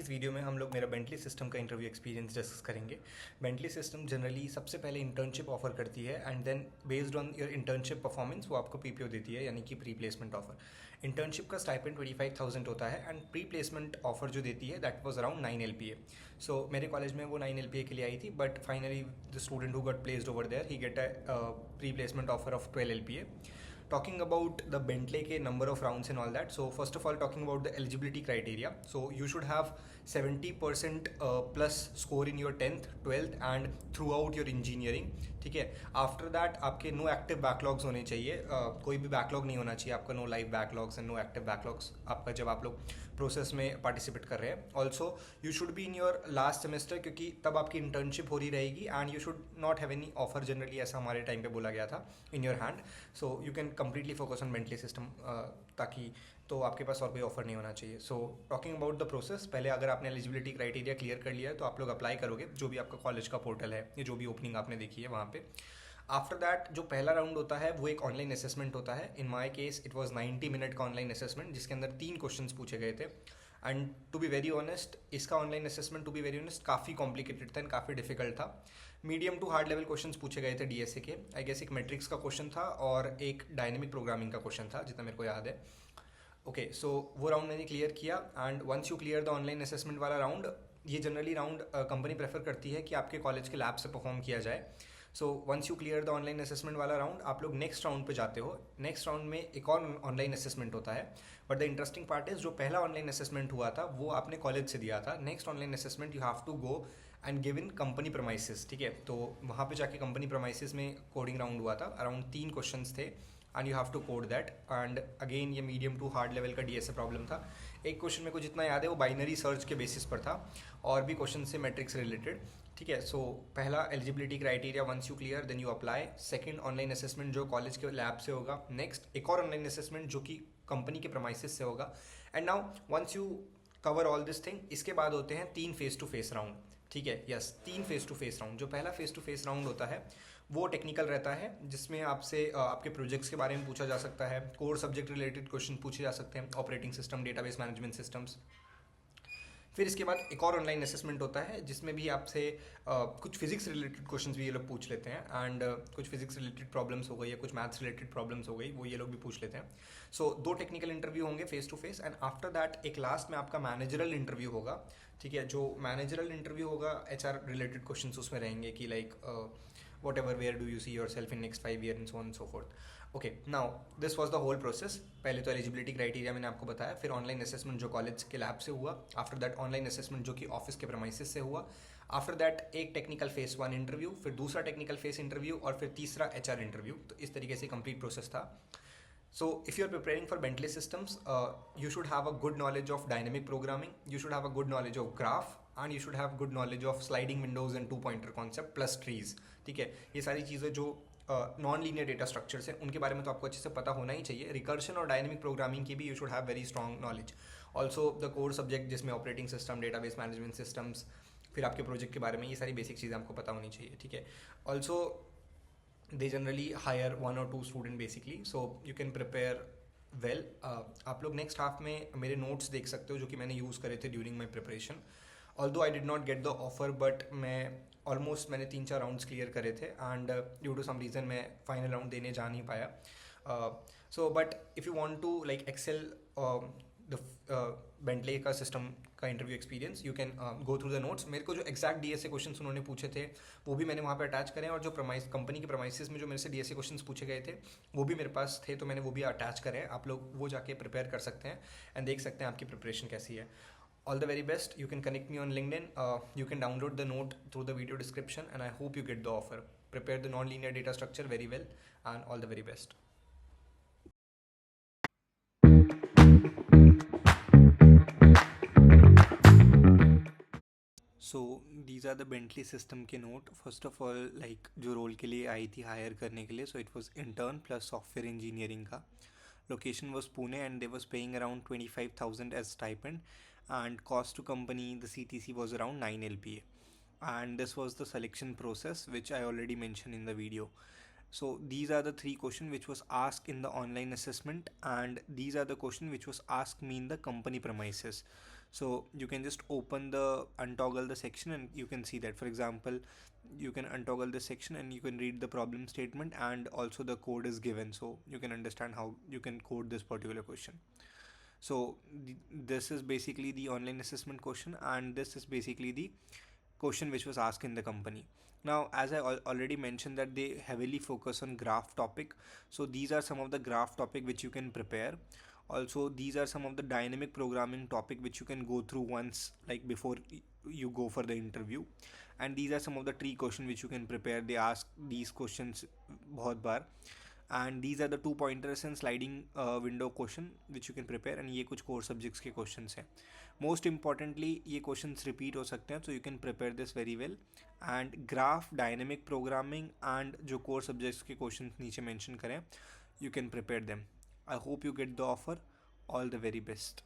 इस वीडियो में हम लोग मेरा बेंटली सिस्टम का इंटरव्यू एक्सपीरियंस डिस्कस करेंगे। बेंटली सिस्टम जनरली सबसे पहले इंटर्नशिप ऑफर करती है and then based on your internship performance वो आपको पीपीओ देती है, यानी कि प्री प्लेसमेंट ऑफर। इंटर्नशिप का स्टाइपेंड 25,000 होता है एंड प्री प्लेसमेंट ऑफर जो देती है दैट वाज अराउंड 9 LPA। सो मेरे कॉलेज में वो 9 LPA के लिए आई थी, but finally the student who got placed over there he get a pre placement offer of 12 LPA. Talking about the Bentley के number of rounds and all that. So first of all, talking about the eligibility criteria. So you should have 70% plus score in your 10th 12th and throughout your engineering. ठीक है, after that आपके no active backlogs होने चाहिए, कोई भी backlog नहीं होना चाहिए आपका, no live backlogs and no active backlogs आपका जब आप लोग प्रोसेस में पार्टिसिपेट कर रहे हैं. Also you should be in your last semester, क्योंकि तब आपकी इंटर्नशिप हो रही रहेगी and you should not have any offer, generally ऐसा हमारे टाइम पे बोला गया था, in your hand. So you can completely focus on Bentley system, ताकि तो आपके पास और कोई ऑफर नहीं होना चाहिए. So talking about the process, पहले अगर आपने एलिजिबिलिटी क्राइटेरिया क्लियर कर लिया है तो आप लोग अप्लाई करोगे जो भी आपका कॉलेज का पोर्टल है या जो भी ओपनिंग आपने देखी है वहाँ पे. आफ्टर दैट जो पहला राउंड होता है वो एक ऑनलाइन असेसमेंट होता है. In my case it was 90 minute का ऑनलाइन असेसमेंट, जिसके अंदर 3 क्वेश्चन पूछे गए थे. And to be very honest, इसका online assessment to be very honest काफ़ी कॉम्प्लिकेटेड था एंड काफ़ी डिफिकल्ट था. Medium to hard level questions पूछे गए थे डीएसए के. आई गेस एक मैट्रिक्स का क्वेश्चन था और एक डायनेमिक प्रोग्रामिंग का क्वेश्चन था, जितना मेरे को याद है. ओके, सो वो राउंड मैंने क्लियर किया and once you clear the online assessment वाला राउंड, ये जनरली राउंड कंपनी प्रेफर करती है कि आपके कॉलेज के लैब से परफॉर्म किया जाए. So once you clear the online assessment वाला राउंड, आप लोग नेक्स्ट राउंड पे जाते हो. नेक्स्ट राउंड में एक और ऑनलाइन असेसमेंट होता है, but the interesting part is जो पहला ऑनलाइन असेसमेंट हुआ था वो आपने कॉलेज से दिया था. Next online assessment you have to go and give in company premises. ठीक है, तो वहाँ पे जाके कंपनी प्रमाइसिस में कोडिंग राउंड हुआ था. अराउंड 3 क्वेश्चंस थे and you have to code that. And again ये मीडियम टू हार्ड लेवल का डीएसए प्रॉब्लम था. एक क्वेश्चन मेरे को जितना याद है वो बाइनरी सर्च के बेसिस पर था और भी क्वेश्चन से मैट्रिक्स रिलेटेड. ठीक है, सो पहला eligibility criteria once you clear then you apply. Second online assessment जो कॉलेज के लैब से होगा. नेक्स्ट एक और ऑनलाइन असेसमेंट जो कि कंपनी के प्रमाइसिस से होगा. And now once you cover all this thing, इसके बाद होते हैं 3 फेस टू फेस राउंड. ठीक है, yes, 3 face to face round. जो पहला फेस टू फेस राउंड होता है वो टेक्निकल रहता है, जिसमें आपसे आपके प्रोजेक्ट्स के बारे में पूछा जा सकता है, कोर सब्जेक्ट रिलेटेड क्वेश्चन पूछे जा सकते हैं, operating system, database management systems. फिर इसके बाद एक और ऑनलाइन असेसमेंट होता है जिसमें भी आपसे कुछ फिजिक्स रिलेटेड क्वेश्चंस भी ये लोग पूछ लेते हैं एंड कुछ फिजिक्स रिलेटेड प्रॉब्लम्स हो गई या कुछ मैथ्स रिलेटेड प्रॉब्लम्स हो गई, वो ये लोग भी पूछ लेते हैं. सो 2 टेक्निकल इंटरव्यू होंगे face to face and after that एक लास्ट में आपका मैनेजरल इंटरव्यू होगा. ठीक है, जो मैनेजरल इंटरव्यू होगा एचआर रिलेटेड क्वेश्चंस उसमें रहेंगे कि like whatever where do you see yourself in next 5 year and so on and so forth. Okay, now this was the whole process. पहले तो एलिजिबिलिटी क्राइटेरिया मैंने आपको बताया, फिर ऑनलाइन असेसमेंट जो कॉलेज के लैब से हुआ, आफ्टर दैट ऑनलाइन असेसमेंट जो कि ऑफिस के प्रमाइसिस से हुआ, आफ्टर दैट एक टेक्निकल फेस 1 इंटरव्यू, फिर दूसरा टेक्निकल फेस इंटरव्यू और फिर तीसरा एचआर इंटरव्यू. तो इस तरीके से कंप्लीट प्रोसेस था. So if you are preparing for Bentley systems, you should have a good knowledge of dynamic programming, you should have a good knowledge of graph and you should have good knowledge of sliding windows and 2 pointer concept plus trees. ठीक है, ये सारी चीज़ें जो non linear data structures हैं उनके बारे में तो आपको अच्छे से पता होना ही चाहिए. रिकर्शन और डायनेमिक प्रोग्रामिंग की भी you should have very strong knowledge. Also the core subject जिसमें operating system, database management systems, फिर आपके प्रोजेक्ट के बारे में, ये सारी बेसिक चीज़ें आपको पता होनी चाहिए. ठीक है, also they generally hire 1 or 2 student basically, so you can prepare well. आप लोग नेक्स्ट हाफ में मेरे नोट्स देख सकते हो जो कि मैंने यूज़ करे थे during my preparation. Although I did not get the offer, but मैंने 3-4 राउंड्स क्लियर करे थे and due to some reason मैं फाइनल राउंड देने जा नहीं पाया. So but if you want to like excel the Bentley का सिस्टम का interview experience, you can go through the notes. मेरे को जो एक्जैक्ट डीएसए क्वेश्चंस उन्होंने पूछे थे वो भी मैंने वहाँ पे अटैच करें, और जो कंपनी के प्रमाइसिस में जो मेरे से डीएसए क्वेश्चंस पूछे गए थे वो भी मेरे पास थे, तो मैंने वो भी अटैच करें. आप लोग वो जाके प्रिपेयर कर सकते हैं एंड देख सकते हैं आपकी प्रिपरेशन कैसी है. All the very best. You can connect me on LinkedIn. You can download the note through the video description and I hope you get the offer. Prepare the non-linear data structure very well and all the very best. So these are the Bentley system के note. First of all like जो role के लिए आई थी hire करने के लिए, so it was intern plus software engineering का. Location was Pune and they was paying around 25,000 as stipend and cost to company the CTC was around 9 LPA. And this was the selection process which I already mentioned in the video. So these are the 3 questions which was asked in the online assessment and these are the questions which was asked me in the company premises. So you can just open the untoggle the section and you can see that. For example, you can untoggle this section and you can read the problem statement, and also the code is given, so you can understand how you can code this particular question. So this is basically the online assessment question, and this is basically the question which was asked in the company. Now, as I already mentioned that they heavily focus on graph topic, so these are some of the graph topic which you can prepare. Also, these are some of the dynamic programming topic which you can go through once, like before you go for the interview. And these are some of the tree question which you can prepare. They ask these questions बहुत बार, and these are the 2 pointers and sliding window question which you can prepare, and ये कुछ core subjects के questions हैं. Most importantly ये questions repeat हो सकते हैं, so you can prepare this very well. And graph, dynamic programming and जो core subjects के questions नीचे mention करें, you can prepare them. I hope you get the offer. All the very best.